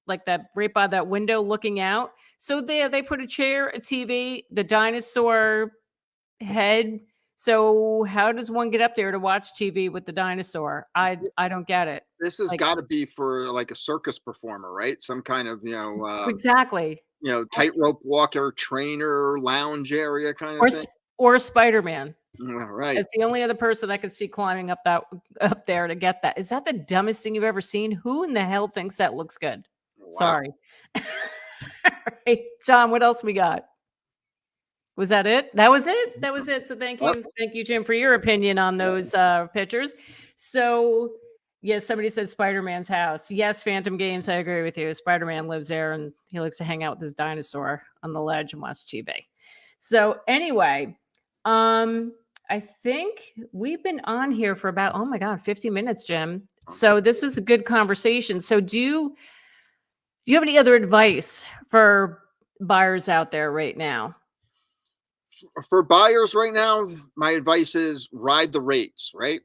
like that right by that window looking out. So there they put a chair, a TV, the dinosaur head. So how does one get up there to watch TV with the dinosaur? I don't get it. This has Like got to be for like a circus performer, right? Some kind of exactly. tightrope walker, trainer, lounge area kind of Or thing. or Spider-Man. Right. That's the only other person I could see climbing up there to get that. Is that the dumbest thing you've ever seen? Who in the hell thinks that looks good? Wow. Sorry. Alright, John, what else we got? Was that it? That was it? That was it. So Well, thank you, Jim, for your opinion on those pictures. So yes, somebody said Spider-Man's house. Yes, Phantom Games. I agree with you. Spider-Man lives there and he likes to hang out with his dinosaur on the ledge and watch TV. So anyway, I think we've been on here for about, oh my God, 50 minutes, Jim. So this was a good conversation. So do you have any other advice for buyers out there right now? for buyers right now, my advice is ride the rates, right?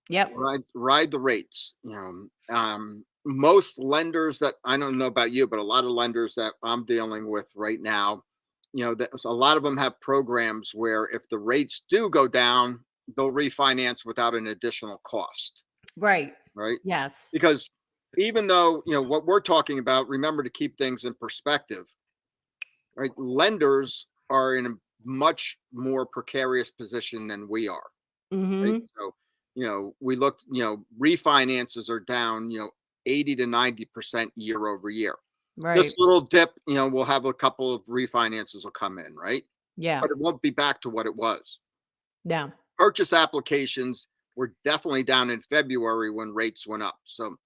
Yep. Ride the rates. Most lenders that I don't know about you, but a lot of lenders that I'm dealing with right now, that a lot of them have programs where if the rates do go down, they'll refinance without an additional cost, Right. right? Yes. Because even though what we're talking about, remember to keep things in perspective, right? Lenders are in a much more precarious position than we are, right? Mhm. So, we look, refinances are down, 80 to 90% year over year. This Right. little dip, we'll have a couple of refinances will come in, right? Yeah. But it won't be back to what it was. Yeah. Purchase applications were definitely down in February when rates went up. So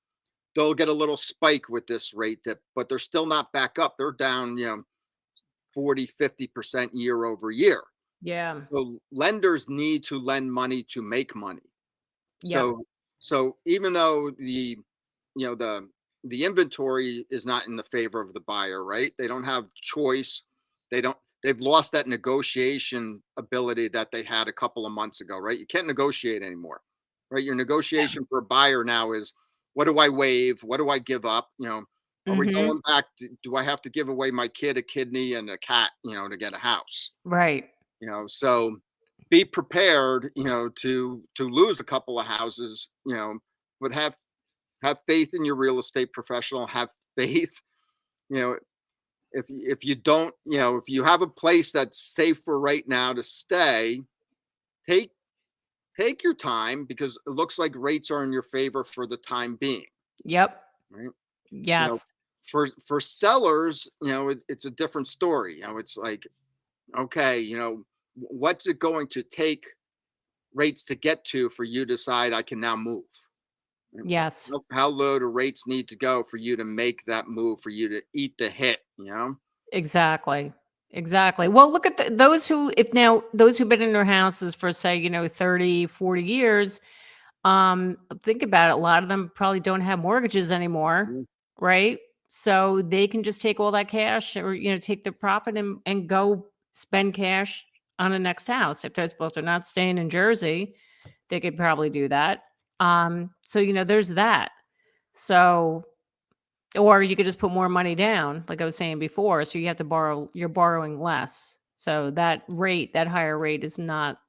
they'll get a little spike with this rate dip, but they're still not back up. They're down, 40, 50% year over year. Yeah. So lenders need to lend money to make money. Yep. So even though you know the inventory is not in the favor of the buyer, right? They don't have choice. They've lost that negotiation ability that they had a couple of months ago, right? You can't negotiate anymore. Right? Your Yeah. negotiation for a buyer now is what do I waive? What do I give up? Are we Mhm. going back do I have to give away my kid a kidney and a cat, to get a house? Right. So be prepared, to lose a couple of houses, but have faith in your real estate professional. Have faith, you know, if you don't, if you have a place that's safe for right now to stay, take take your time because it looks like rates are in your favor for the time being, Yep. right? You know, Yes. for sellers, it's a different story. It's like, okay, what's it going to take rates to get to for you to decide I can now move? Yes. How low do rates need to go for you to make that move, for you to eat the hit? Exactly. Exactly. Well, look at those who if now those who've been in their houses for say, 30, 40 years, think about it. A lot of them probably don't have mortgages anymore, Mm, right? So they can just take all that cash or, take the profit and go spend cash on the next house. If they're not staying in Jersey, they could probably do that. So, there's that. So, or you could just put more money down, like I was saying before. So you're borrowing less. So that higher rate is not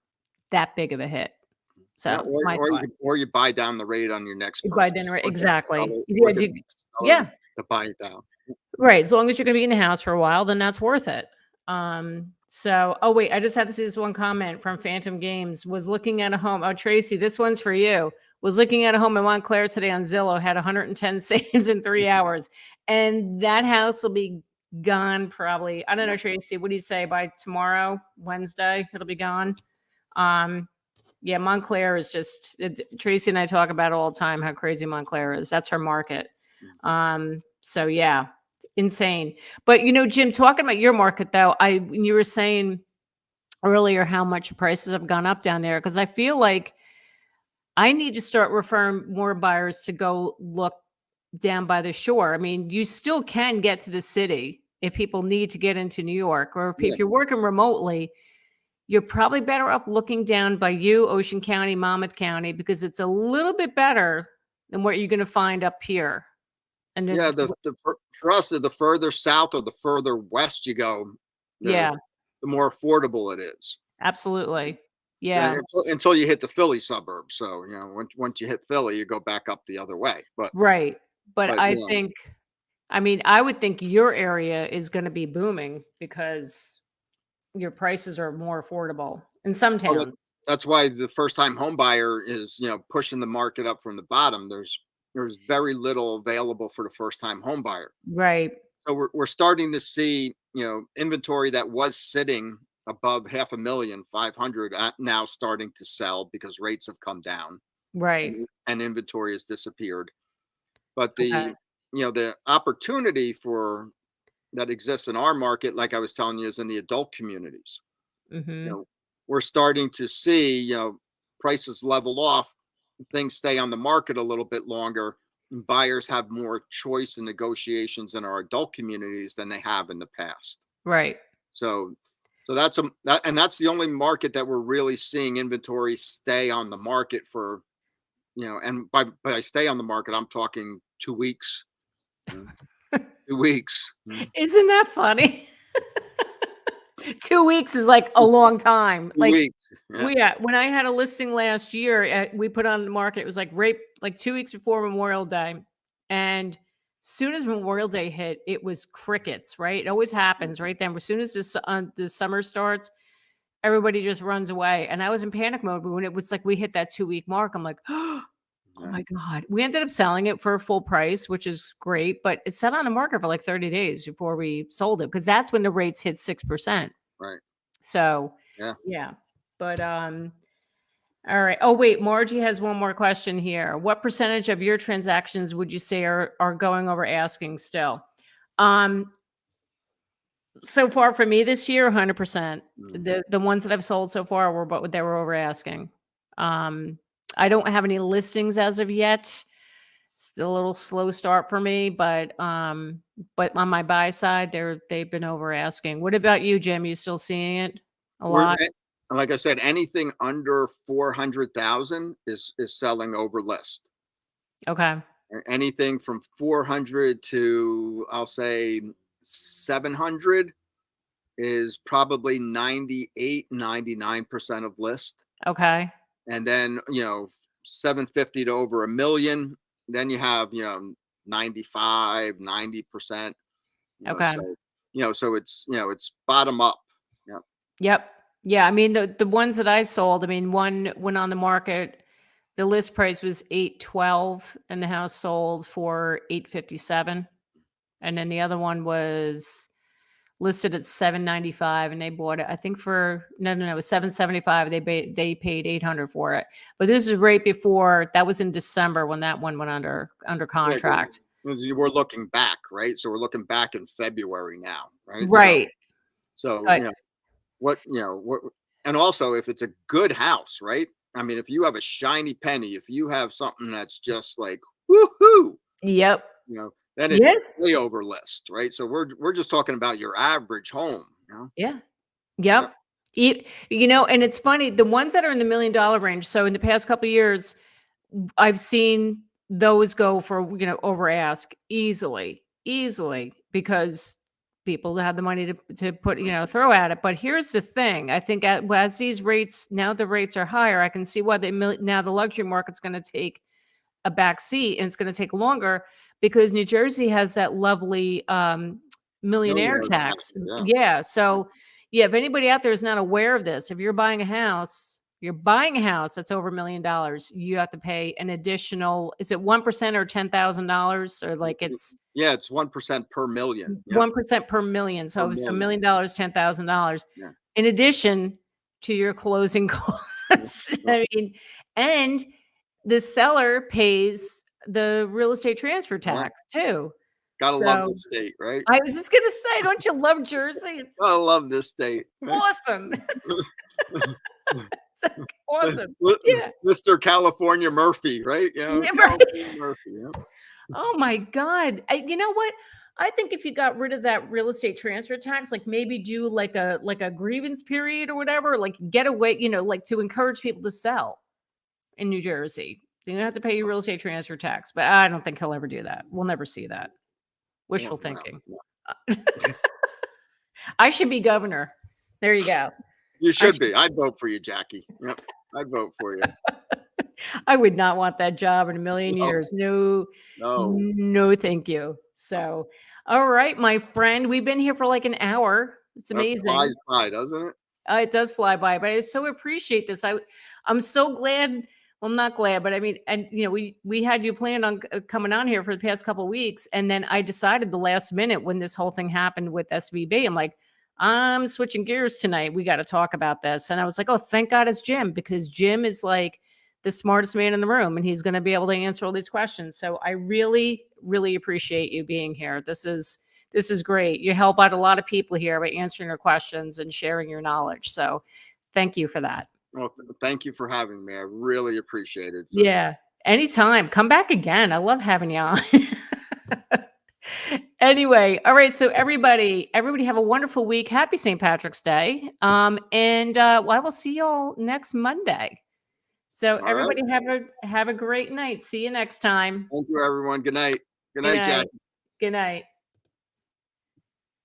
that big of a hit. yeah, So it's my thought. or you buy down the rate on your next By purchase, dinner, or get the exactly. seller, Yeah, yeah, to buy it down. right. As long as you're gonna be in the house for a while, then that's worth it. So oh wait, I just had to see this one comment from Phantom Games. Was looking at a home. Oh, Tracy, this one's for you. Was looking at a home in Montclair today on Zillow, had 110 saves in 3 hours. And that house will be gone probably. I don't know, Tracy. What do you say by tomorrow, Wednesday? It'll be gone. Um, Yeah, Montclair is Tracy and I talk about it all the time how crazy Montclair is. That's her market. So yeah, insane. But Jim, talking about your market though, when you were saying earlier how much prices have gone up down there, because I feel like I need to start referring more buyers to go look down by the shore. I mean, you still can get to the city if people need to get into New York, or if Yeah, you're working remotely, you're probably better off looking down by Ocean County, Monmouth County, because it's a little bit better than what you're going to find up here And Yeah, then, for us, the further south or the further west you go, the yeah, the more affordable it is. absolutely. Yeah, Yeah, until you hit the Philly suburbs. So, once you hit Philly, you go back up the other way. right. But But I think, I mean, I would think your area is going to be booming because your prices are more affordable in some well, towns. that's why the first time home buyer is, pushing the market up from the bottom. There's very little available for the first time home buyer. Right, So we're starting to see, inventory that was sitting above half a million, 500, now starting to sell because rates have come down right. and inventory has disappeared. But Okay. the opportunity for that exists in our market, like I was telling you, is in the adult communities. You Mhm. know, we're starting to see, prices level off, things stay on the market a little bit longer, and buyers have more choice and negotiations in our adult communities than they have in the past. Right. So that's the only market that we're really seeing inventory stay on the market for, and by stay on the market, I'm talking 2 weeks. you know, 2 weeks. Isn't that funny? 2 weeks is like a long time. Two Like, weeks. Yeah. when I had a listing last year, we put on the market, it was like right like 2 weeks before Memorial Day, and soon as Memorial Day hit, it was crickets, right? It always happens right then. As soon as the summer starts, everybody just runs away, and I was in panic mode, but when it was like we hit that 2-week mark, I'm like, "Oh Yeah. my god." We ended up selling it for a full price, which is great, but it sat on the market for like 30 days before we sold it because that's when the rates hit 6%. Right. So, Yeah. yeah. But, all right. Oh, wait, Margie has one more question here. What percentage of your transactions would you say are going over asking still? Um, so far for me this year, 100%. Mm. The ones that I've sold so far were but they were over asking. Um, I don't have any listings as of yet. Still a little slow start for me, but on my buy side, they've been over asking. What about you, Jim? You still seeing it a We're lot? like I said, anything under 400,000 is selling over list. Okay. Anything from 400 to, I'll say, 700 is probably 98, 99% of list. Okay. And then, 750 to over a million, then you have, 95, 90%. Okay. So it's bottom up. Yeah. Yep. Yeah, I mean, the ones that I sold, I mean, one went on the market, the list price was 812 and the house sold for 857. And then the other one was listed at 795 and they bought it, I think for no, it was 775. They paid 800 for it. But this is right before that was in December when that one went under Yeah, contract. we're looking back, right? So we're looking back in February now, right? So Right. so But what, and also if it's a good house, right? I mean, if you have a shiny penny, if you have something that's just like woohoo, yep. then it's Yeah. way over list, right? So we're just talking about your average home. Yeah. Yeah. Yep. And it's funny, the ones that are in the $1 million range. So in the past couple of years, I've seen those go for, over ask easily, easily because people have the money to put, throw at it. But here's the thing. I think as these rates, now the rates are higher, I can see why now the luxury market's going to take a back seat and it's going to take longer because New Jersey has that lovely millionaire Millionaires tax. tax, yeah. Yeah. So, yeah, if anybody out there is not aware of this, if you're buying a house, that's over $1 million, you have to pay an additional, is it 1% or $10,000 or like it's Yeah, it's 1% per million. Yeah, 1% per million. per So million. $1 million, $10,000 Yeah. in addition to your closing Yep, costs. yep. I mean, and the seller pays the real estate transfer Yeah. tax too. Gotta love So this state, right? I was just gonna say, don't you love Jersey? It's Gotta love this state, right? awesome. It's like awesome. Yeah. Mr. California Murphy, right? Yeah, right. California Murphy. Yeah. Oh my God. You know what? I think if you got rid of that real estate transfer tax, like maybe do like a grievance period or whatever, like get away, like to encourage people to sell in New Jersey. So you have to pay your real estate transfer tax, but I don't think he'll ever do that. We'll never see that. Wishful Well, thinking. no. I should be governor. There you go. You I should should be. I'd vote for you, Jackie. Yep. I'd vote for you. I would not want that job in a million No, years. No, no. no, thank you. So, all right, my friend, we've been here for like an hour. It's That flies amazing. by, doesn't it? It does fly by, but I so appreciate this. I'm so glad. Well, I'm not glad, but I mean, and we had you planned on coming on here for the past couple of weeks, and then I decided the last minute when this whole thing happened with SVB, I'm like, I'm switching gears tonight. We got to talk about this, and I was like, oh, thank God it's Jim, because Jim is like the smartest man in the room, and he's going to be able to answer all these questions. So I really, really appreciate you being here. This is great. You help out a lot of people here by answering their questions and sharing your knowledge. So thank you for that. Well, thank you for having me. I really appreciate it. So, Yeah. Anytime. Come back again. I love having you on. Anyway, all right. So everybody have a wonderful week. Happy St. Patrick's Day. Well, I will see you all next Monday. So all right. everybody have a great night. See you next time. Thank you, everyone. Good night. Good Good night, night. Jackie. Good night.